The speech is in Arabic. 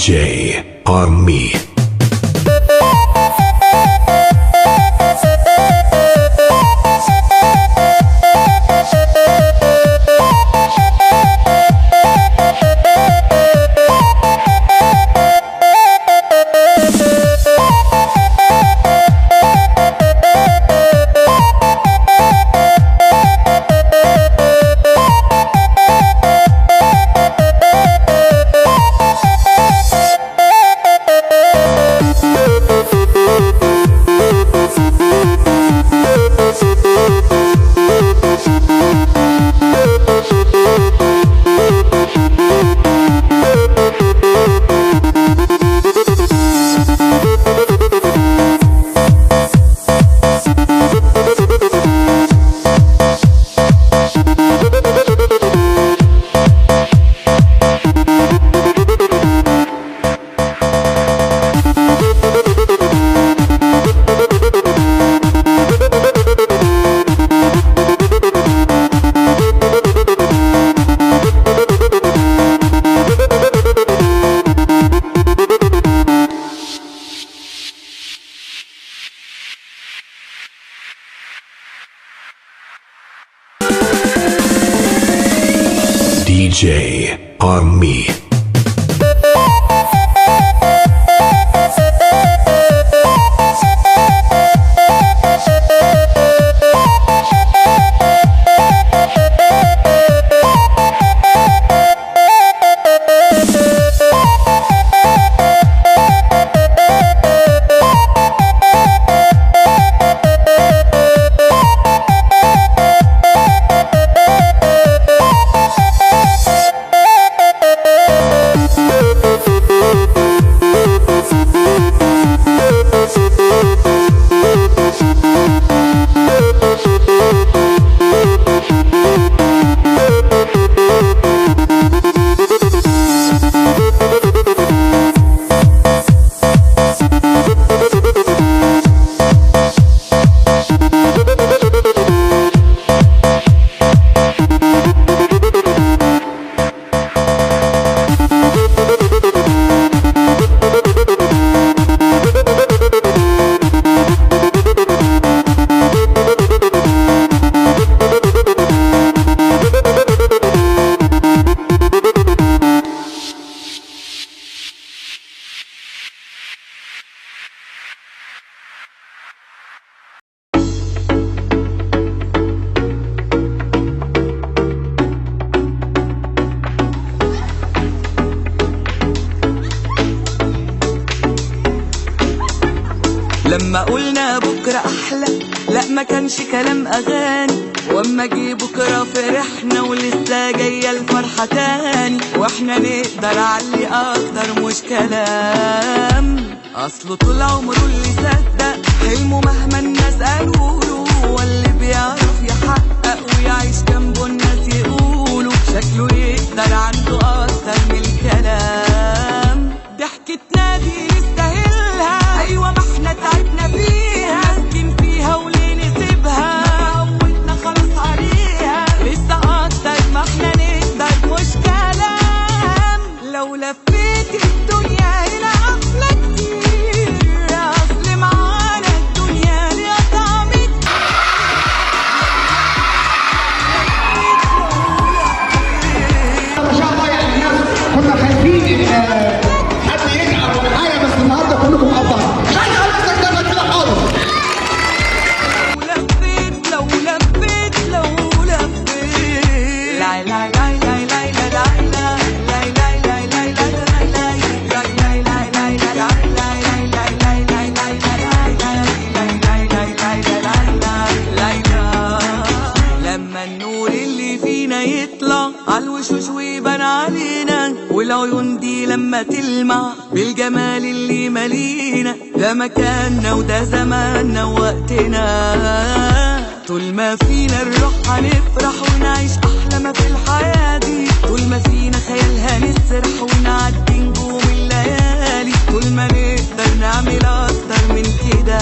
DJ Army. DJ Army. لما قلنا بكرة أحلى لا ما كانش كلام أغاني، واما جه بكرة فرحنا ولسه جاية الفرحة تاني، واحنا نقدر علي أكتر مش كلام. أصله طول عمره اللي صدق حلمه مهما الناس قالوله، واللي بيعرف يحقق ويعيش جنبه الناس يقولوا شكله يقدر عنده أكتر من الكلام. ضحكتنا دي يستاهلها، أيوة ما احنا تعبنا فيها، مسكين فيها وليه نسيبها، عودنا خلاص عليها، لسه أكتر ما احنا نقدر مش كلام. لو لفيت الدنيا هنا أحلى كتير، أصل معانا الدنيا ليها طعم ما شاء الله. يعني الناس كنا خايفين حد يزعل ولا حاجه، بس النهارده كلكم مقطعين. مش عايز اقول لك ده كده خالص. لو لفيت لا لا لا لا لا لا لما النور اللي فينا يطلع عالوشوش ويبان علينا، والعيون دي لما تلمع بالجمال اللي مالينا، ده مكاننا وده زماننا ووقتنا. طول ما فينا الروح هنفرح ونعيش أحلى ما في الحياة دي، طول ما فينا خيال هنسرح ونعدي نجوم الليالي، طول ما نقدر نعمل أكتر من كده.